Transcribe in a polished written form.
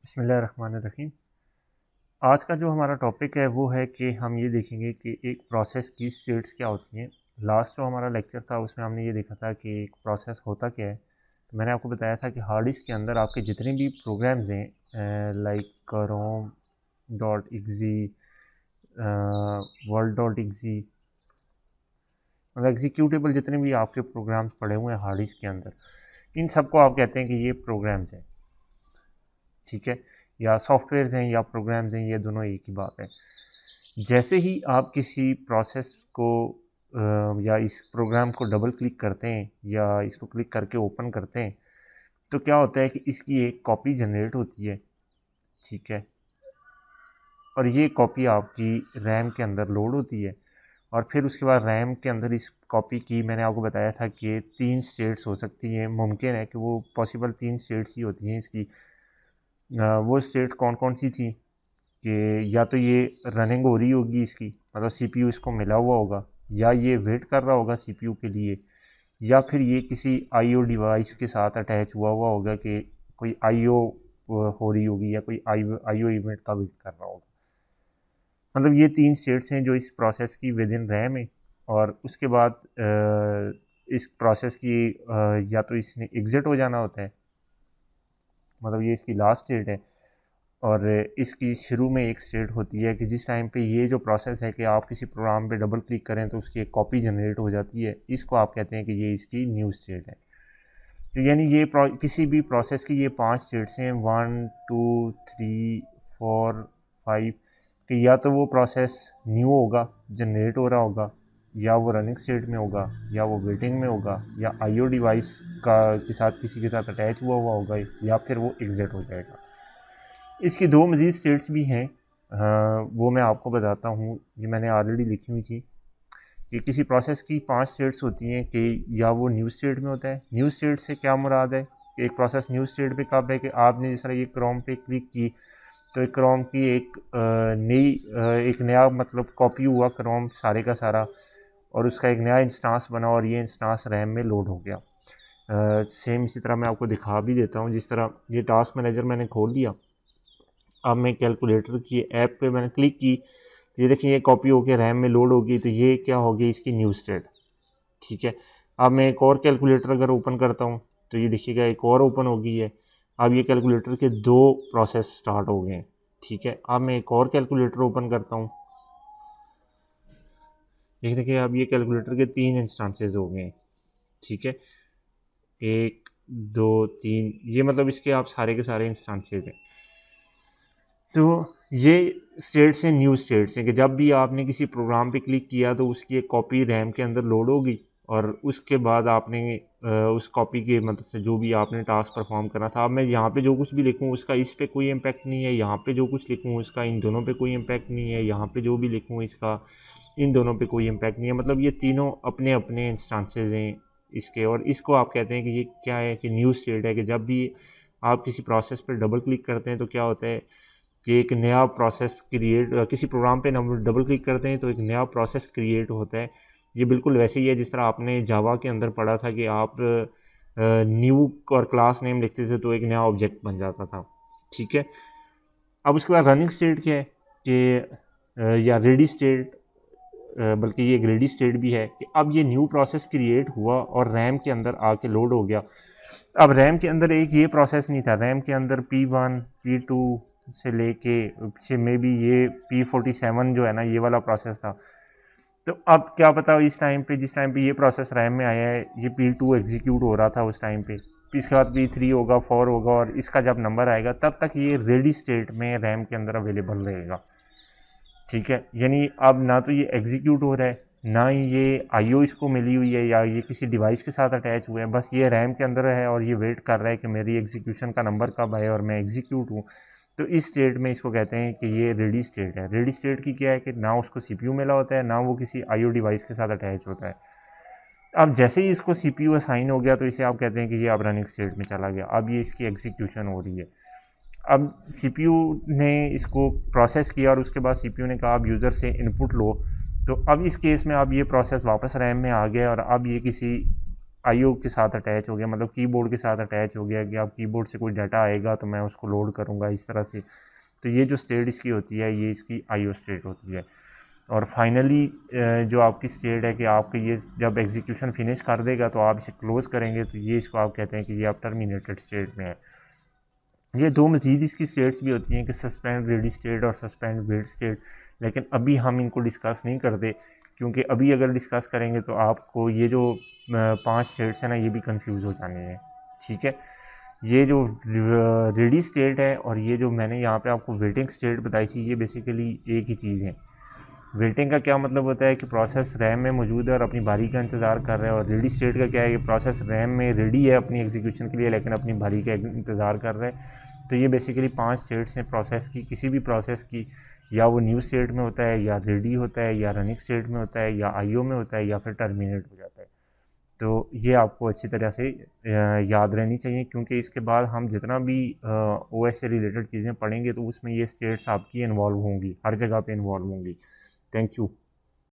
बिस्मिल्लाहिर्रहमानिर्रहीम। आज का जो हमारा टॉपिक है वो है कि हम ये देखेंगे कि एक प्रोसेस की स्टेट्स क्या होती हैं। लास्ट जो हमारा लेक्चर था उसमें हमने ये देखा था कि एक प्रोसेस होता क्या है। तो मैंने आपको बताया था कि हार्ड डिस्क के अंदर आपके जितने भी प्रोग्राम्स हैं like rom dot exe, world dot exe, मतलब एग्जीक्यूटेबल जितने भी आपके प्रोग्राम्स पड़े हुए हैं हार्ड डिस्क के अंदर, इन सबको आप कहते हैं कि ये प्रोग्राम्स हैं। ठीक है, या सॉफ्टवेयर हैं या प्रोग्राम्स हैं, ये दोनों एक ही बात है। जैसे ही आप किसी प्रोसेस को या इस प्रोग्राम को डबल क्लिक करते हैं या इसको क्लिक करके ओपन करते हैं तो क्या होता है कि इसकी एक कॉपी जनरेट होती है। ठीक है, और ये कॉपी आपकी रैम के अंदर लोड होती है और फिर उसके बाद रैम के अंदर इस कॉपी की, मैंने आपको बताया था कि 3 स्टेट्स हो सकती हैं। मुमकिन है कि वो पॉसिबल 3 स्टेट्स ही होती हैं इसकी। वो स्टेट कौन कौन सी थी कि या तो ये रनिंग हो रही होगी इसकी, मतलब सीपीयू इसको मिला हुआ होगा, या ये वेट कर रहा होगा सीपीयू के लिए, या फिर ये किसी आईओ डिवाइस के साथ अटैच हुआ हुआ होगा कि कोई आईओ हो रही होगी या कोई आईओ इवेंट का वेट कर रहा होगा। मतलब ये 3 स्टेट्स हैं जो इस प्रोसेस की विद इन रैम है। और उसके बाद इस प्रोसेस की या तो इसने एग्जिट हो जाना होता है, मतलब ये इसकी लास्ट स्टेट है। और इसकी शुरू में एक स्टेट होती है कि जिस टाइम पे ये जो प्रोसेस है कि आप किसी प्रोग्राम पे डबल क्लिक करें तो उसकी एक कॉपी जनरेट हो जाती है, इसको आप कहते हैं कि ये इसकी न्यू स्टेट है। तो यानी ये किसी भी प्रोसेस की ये 5 स्टेट्स हैं, 1 2 3 4 5, कि या तो वो प्रोसेस न्यू होगा, जनरेट हो रहा होगा, या वो रनिंग स्टेट में होगा, या वो वेटिंग में होगा, या आईओ डिवाइस का के साथ किसी के साथ अटैच हुआ हुआ होगा, या फिर वो एग्जिट हो जाएगा। इसकी 2 मज़ीद स्टेट्स भी हैं, वो मैं आपको बताता हूँ। ये मैंने ऑलरेडी लिखी हुई थी कि किसी प्रोसेस की 5 स्टेट्स होती हैं कि या वो न्यू स्टेट में होता है। न्यू स्टेट से क्या मुराद है कि एक प्रोसेस न्यू स्टेट पे कब है कि आपने जिस तरह ये क्रोम पे क्लिक की तो एक क्रोम की एक नई एक नया मतलब कॉपी हुआ क्रोम सारे का सारा, और उसका एक नया इंस्टांस बना और ये इंस्टांस रैम में लोड हो गया। सेम इसी तरह मैं आपको दिखा भी देता हूँ। जिस तरह ये टास्क मैनेजर मैंने खोल लिया, अब मैं कैलकुलेटर की ऐप पे मैंने क्लिक की तो ये देखिए ये कॉपी होकर रैम में लोड होगी, तो ये क्या होगी इसकी न्यू स्टेट। ठीक है, अब मैं एक और कैलकुलेटर अगर ओपन करता हूँ तो ये देखिएगा एक और ओपन हो गई है। अब ये कैलकुलेटर के 2 प्रोसेस स्टार्ट हो गए हैं। ठीक है, अब मैं एक और कैलकुलेटर ओपन करता हूँ, ये देखिए अब ये कैलकुलेटर के 3 इंस्टांसेस हो गए हैं। ठीक है, 1 2 3, ये मतलब इसके आप सारे के सारे इंस्टांसेस हैं। तो ये स्टेट्स हैं, न्यू स्टेट्स हैं कि जब भी आपने किसी प्रोग्राम पे क्लिक किया तो उसकी एक कॉपी रैम के अंदर लोड होगी और उसके बाद आपने उस कॉपी के मदद से जो भी आपने टास्क परफॉर्म करना था। अब मैं यहाँ पे जो कुछ भी लिखूँ उसका इस पे कोई इम्पैक्ट नहीं है, यहाँ पे जो कुछ लिखूँ उसका इन दोनों पे कोई इम्पैक्ट नहीं है, यहाँ पे जो भी लिखूँ इसका इन दोनों पे कोई इम्पैक्ट नहीं है। मतलब ये तीनों अपने अपने इंस्टांसेस हैं इसके, और इसको आप कहते हैं कि ये क्या है कि न्यू स्टेट है कि जब भी आप किसी प्रोसेस पर डबल क्लिक करते हैं तो क्या होता है कि एक नया प्रोसेस क्रिएट, किसी प्रोग्राम पे डबल क्लिक करते हैं तो एक नया प्रोसेस क्रिएट होता है। ये बिल्कुल वैसे ही है जिस तरह आपने जावा के अंदर पढ़ा था कि आप न्यू और क्लास नेम लिखते थे तो एक नया ऑब्जेक्ट बन जाता था। ठीक है, अब उसके बाद रनिंग स्टेट क्या है कि या रेडी स्टेट, बल्कि ये एक रेडी स्टेट भी है कि अब ये न्यू प्रोसेस क्रिएट हुआ और रैम के अंदर आके लोड हो गया। अब रैम के अंदर एक ये प्रोसेस नहीं था, रैम के अंदर P1 P2 से लेके पीछे में भी ये P47 जो है ना ये वाला प्रोसेस था। तो अब क्या पता इस टाइम पे जिस टाइम पे ये प्रोसेस रैम में आया है ये P2 एग्जीक्यूट हो रहा था उस टाइम पे, इसके बाद P3 होगा 4 होगा और इसका जब नंबर आएगा तब तक ये रेडी स्टेट में रैम के अंदर अवेलेबल रहेगा। ठीक है, यानी अब ना तो ये एग्जीक्यूट हो रहा है ना ही ये आईओ इसको मिली हुई है या ये किसी डिवाइस के साथ अटैच हुआ है, बस ये रैम के अंदर है और ये वेट कर रहा है कि मेरी एग्जीक्यूशन का नंबर कब आए और मैं एग्जीक्यूट हूँ। तो इस स्टेट में इसको कहते हैं कि ये रेडी स्टेट है। रेडी स्टेट की क्या है कि ना उसको सीपीयू मिला होता है ना वो किसी आईओ डिवाइस के साथ अटैच होता है। अब जैसे ही इसको सीपीयू असाइन हो गया तो इसे आप कहते हैं कि ये अब रनिंग स्टेट में चला गया, अब ये इसकी एग्जीक्यूशन हो रही है। अब सीपीयू ने इसको प्रोसेस किया और उसके बाद सीपीयू ने कहा अब यूज़र से इनपुट लो। तो अब इस केस में अब ये प्रोसेस वापस रैम में आ गया और अब ये किसी आईओ के साथ अटैच हो गया, मतलब कीबोर्ड के साथ अटैच हो गया कि आप कीबोर्ड से कोई डाटा आएगा तो मैं उसको लोड करूँगा इस तरह से। तो ये जो स्टेट इसकी होती है ये इसकी आईओ स्टेट होती है। और फाइनली जो आपकी स्टेट है कि आपके ये जब एग्जीक्यूशन फिनिश कर देगा तो आप इसे क्लोज़ करेंगे, तो ये इसको आप कहते हैं कि ये आप टर्मिनेटेड स्टेट में है। ये दो मज़ीद इसकी स्टेट्स भी होती हैं कि सस्पेंड रेडी स्टेट और सस्पेंड वेट स्टेट, लेकिन अभी हम इनको डिस्कस नहीं करते, क्योंकि अभी अगर डिस्कस करेंगे तो आपको ये जो 5 स्टेट्स हैं ना ये भी कंफ्यूज हो जाने हैं। ठीक है, ये जो रेडी स्टेट है और ये जो मैंने यहाँ पे आपको वेटिंग स्टेट बताई थी ये बेसिकली एक ही चीज़ है। वेटिंग का क्या मतलब होता है कि प्रोसेस रैम में मौजूद है और अपनी बारी का इंतज़ार कर रहा है, और रेडी स्टेट का क्या है कि प्रोसेस रैम में रेडी है अपनी एग्जीक्यूशन के लिए लेकिन अपनी बारी का इंतज़ार कर रहा है। तो ये बेसिकली 5 स्टेट्स हैं प्रोसेस की, किसी भी प्रोसेस की, या वो न्यू स्टेट में होता है, या रेडी होता है, या रनिंग स्टेट में होता है, या आईओ में होता है, या फिर टर्मिनेट हो जाता है। तो ये आपको अच्छी तरह से याद रहनी चाहिए, क्योंकि इसके बाद हम जितना भी ओएस से रिलेटेड चीज़ें पढ़ेंगे तो उसमें ये स्टेट्स आपकी इन्वॉल्व होंगी, हर जगह पे इन्वॉल्व होंगी। Thank you.